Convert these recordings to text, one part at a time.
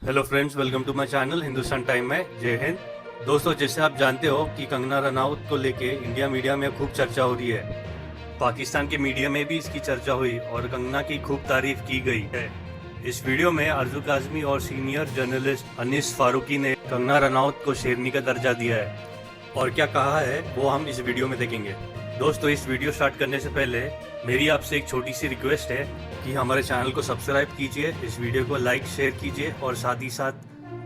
Hello friends, welcome to my channel Hindustan time में। जय हिंद दोस्तों। जैसे आप जानते हो कि कंगना रनाउत को लेके इंडिया मीडिया में खूब चर्चा हो रही है। पाकिस्तान के मीडिया में भी इसकी चर्चा हुई और कंगना की खूब तारीफ की गई है। इस वीडियो में अर्जुन काजमी और सीनियर जर्नलिस्ट अनीस फारूकी ने कंगना रनाउत को शेरनी का दर्जा दिया है और क्या कहा है वो हम इस वीडियो में देखेंगे। दोस्तों, इस वीडियो स्टार्ट करने से पहले मेरी आपसे एक छोटी सी रिक्वेस्ट है कि हमारे चैनल को सब्सक्राइब कीजिए, इस वीडियो को लाइक शेयर कीजिए और साथ ही साथ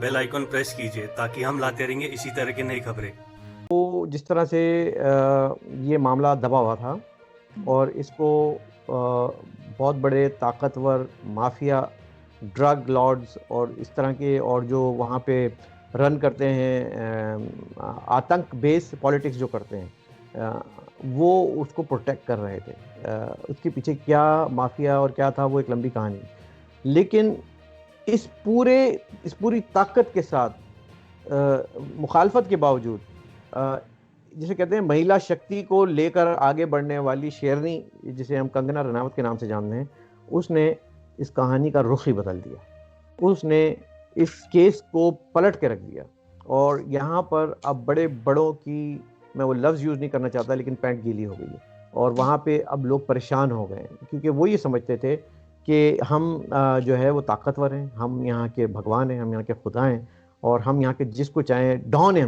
बेल आइकन प्रेस कीजिए ताकि हम लाते रहेंगे इसी तरह की नई खबरें। तो जिस तरह से ये मामला दबा हुआ था और इसको बहुत बड़े ताकतवर माफिया, ड्रग लॉर्ड्स और इस तरह के और जो वहाँ पे रन करते हैं, आतंक बेस पॉलिटिक्स जो करते हैं, वो उसको प्रोटेक्ट कर रहे थे। उसके पीछे क्या माफिया और क्या था वो एक लंबी कहानी। लेकिन इस पूरी ताकत के साथ, मुखालफत के बावजूद, अ, जिसे कहते हैं महिला शक्ति को लेकर आगे बढ़ने वाली शेरनी, जिसे हम कंगना रनावत के नाम से जानते हैं, उसने इस कहानी का रुख ही बदल दिया। उसने इस केस को पलट के रख दिया और यहाँ पर अब बड़े बड़ों की, मैं वो लफ्ज़ यूज़ नहीं करना चाहता, लेकिन पैंट गीली हो गई है। और वहाँ पे अब लोग परेशान हो गए हैं क्योंकि वो ये समझते थे कि हम जो है वो ताकतवर हैं, हम यहाँ के भगवान हैं, हम यहाँ के खुदा हैं और हम यहाँ के जिसको चाहें डॉन हैं,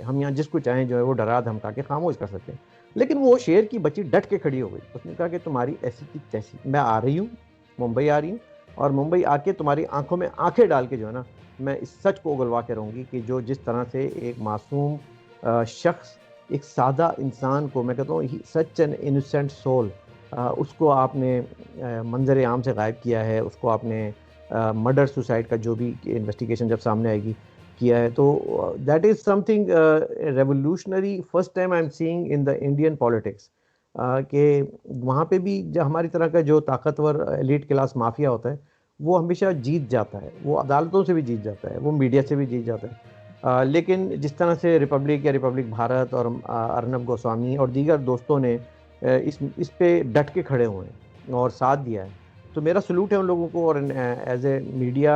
हम यहाँ जिसको चाहें जो है वो डरा धमका के खामोश कर सकते हैं। लेकिन वो शेर की बच्ची डट के खड़ी हो गई। उसने कहा कि तुम्हारी ऐसी की तैसी, मैं आ रही हूँ, मुंबई आ रही हूँ और मुंबई आके तुम्हारी आंखों में आंखें डाल के जो है ना, मैं इस सच को उगलवा के रहूँगी कि जो जिस तरह से एक मासूम शख्स, एक सादा इंसान को, मैं कहता हूँ सच एन इनोसेंट सोल, उसको आपने मंजर आम से गायब किया है, उसको आपने मर्डर सुसाइड का जो भी इन्वेस्टिगेशन जब सामने आएगी किया है। तो that is something revolutionary, first time I am seeing in the Indian politics, कि वहाँ पे भी जो हमारी तरह का जो ताकतवर एलीट क्लास माफिया होता है वो हमेशा जीत जाता है, वो अदालतों से भी जीत जाता है, वो मीडिया से भी जीत जाता है। लेकिन जिस तरह से रिपब्लिक या रिपब्लिक भारत और अर्नब गोस्वामी और दीगर दोस्तों ने इस पे डट के खड़े हुए हैं और साथ दिया है, तो मेरा सलूट है उन लोगों को। और as a media,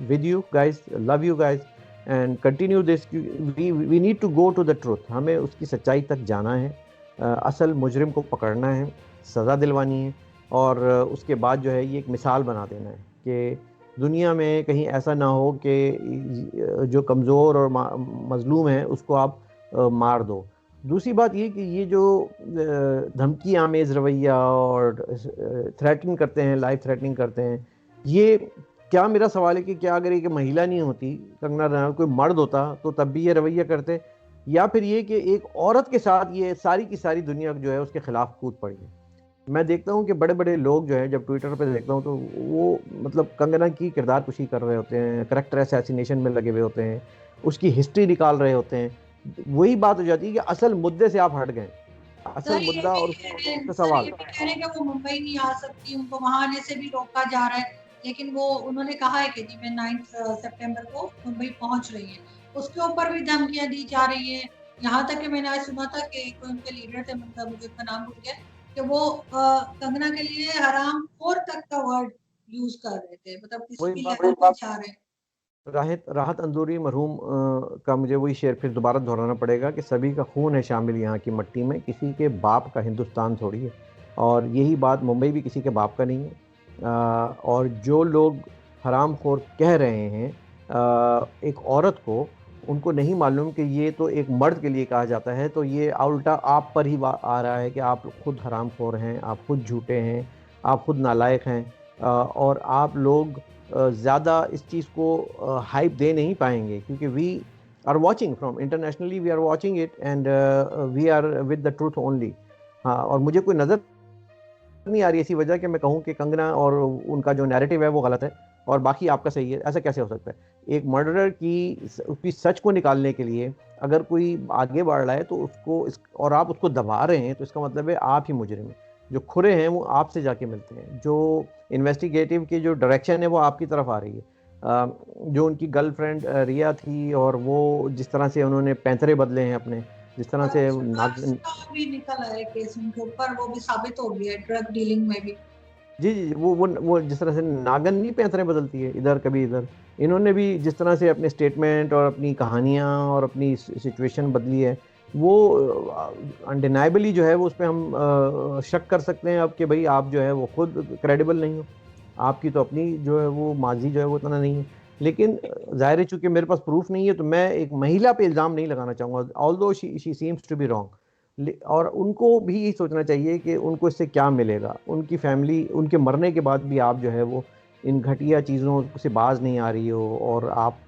with you guys, love you guys and continue this. We need to go to the truth, हमें उसकी सच्चाई तक जाना है, असल मुजरिम को पकड़ना है, सज़ा दिलवानी है और उसके बाद जो है ये एक मिसाल बना देना है कि दुनिया में कहीं ऐसा ना हो कि जो कमज़ोर और मज़लूम है उसको आप मार दो। दूसरी बात ये कि ये जो धमकी आमेज़ रवैया और थ्रेटन करते हैं, लाइफ थ्रेटनिंग करते हैं, ये क्या, मेरा सवाल है कि क्या अगर एक महिला नहीं होती, कंगना रनावत, कोई मर्द होता तो तब भी ये रवैया करते, या फिर ये कि एक औरत के साथ ये सारी की सारी दुनिया जो है उसके खिलाफ कूद पड़ी है। मैं देखता हूँ कि बड़े बड़े लोग जो है, जब ट्विटर पे देखता हूँ तो वो मतलब कंगना की किरदार कुशी कर रहे होते हैं, करेक्टर असैसिनेशन में लगे हुए होते हैं, उसकी हिस्ट्री निकाल रहे होते हैं। वही बात हो जाती है कि असल मुद्दे से आप हट गए, सर असल ये मुद्दा भी और कह रहे उसका हैं, सर सवाल। ये भी कह रहे हैं कि वो मुंबई नहीं आ सकती, उनको वहां आने से भी रोका जा रहा है। लेकिन वो उन्होंने कहा है कि जी मैं 9 सितंबर को मुंबई पहुंच रही है, उसके ऊपर भी धमकियां दी जा रही हैं। यहाँ तक कि मैंने आज सुना था कि कोई उनके लीडर थे, मतलब मुझे उनका नाम भूल गया, कि वो कंगना के लिए हराम खोर तक का वर्ड यूज कर रहे थे, मतलब किसी वही भी बात, लेवल पे जा रहे हैं। राहत राहत अंदूरी मरहूम का मुझे वही शेर फिर दोबारा दोहराना पड़ेगा कि सभी का खून है शामिल यहाँ की मट्टी में, किसी के बाप का हिंदुस्तान थोड़ी है। और यही बात, मुंबई भी किसी के बाप का नहीं है। और जो लोग हराम खोर कह रहे हैं एक औरत को, उनको नहीं मालूम कि ये तो एक मर्द के लिए कहा जाता है, तो ये उल्टा आप पर ही आ रहा है कि आप खुद हराम खोर हैं, आप खुद झूठे हैं, आप खुद नालायक हैं। और आप लोग ज़्यादा इस चीज़ को हाइप दे नहीं पाएंगे क्योंकि we are watching from internationally, we are watching it and we are with the truth only. हाँ, और मुझे कोई नज़र नहीं आ रही ऐसी वजह कि मैं कहूँ कि कंगना और उनका जो नैरेटिव है वो गलत है और बाकी आपका सही है। ऐसा कैसे हो सकता है? एक मर्डरर की उसकी सच को निकालने के लिए अगर कोई आगे बढ़ रहा है तो और आप उसको दबा रहे हैं, तो इसका मतलब है आप ही मुजरिम हैं। जो खुरे हैं वो आपसे जाके मिलते हैं, जो इन्वेस्टिगेटिव की जो डायरेक्शन है वो आपकी तरफ आ रही है। जो उनकी गर्लफ्रेंड रिया थी और वो जिस तरह से उन्होंने पैंतरे बदले हैं अपने, जिस तरह और से कुछ ड्रग्स का भी निकल आया केस उनके ऊपर, वो भी साबित हो गया ड्रग डीलिंग में भी। जी जी, वो जिस तरह से नागन नहीं पैंतरे बदलती है, इधर कभी इधर, इन्होंने भी जिस तरह से अपने स्टेटमेंट और अपनी कहानियाँ और अपनी सिचुएशन बदली है, वो अनडिनाइबली जो है वो उस पे हम शक कर सकते हैं अब कि भाई आप जो है वो खुद क्रेडिबल नहीं हो, आपकी तो अपनी जो है वो माजी जो है वो इतना नहीं है। लेकिन ज़ाहिर है चूँकि मेरे पास प्रूफ नहीं है तो मैं एक महिला पे इल्ज़ाम नहीं लगाना चाहूँगा, although she seems to be wrong. और उनको भी यही सोचना चाहिए कि उनको इससे क्या मिलेगा, उनकी फैमिली उनके मरने के बाद भी आप जो है वो इन घटिया चीज़ों से बाज नहीं आ रही हो और आप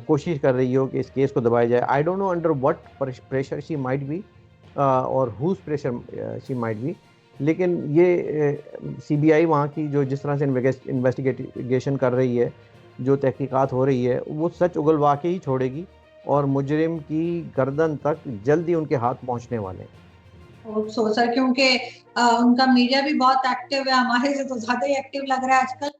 कोशिश कर रही हो कि इस केस को दबाया जाए। I don't know under what pressure she might be और whose pressure she might be, लेकिन ये सीबीआई वहाँ की जो जिस तरह से इन्वेस्टिगेशन कर रही है, जो तहकीकात हो रही है, वो सच उगलवा के ही छोड़ेगी और मुजरिम की गर्दन तक जल्दी उनके हाथ पहुंचने वाले हैं। होप सो सर, क्योंकि उनका मीडिया भी बहुत एक्टिव है, हमारे से तो ज्यादा ही एक्टिव लग रहा है आजकल।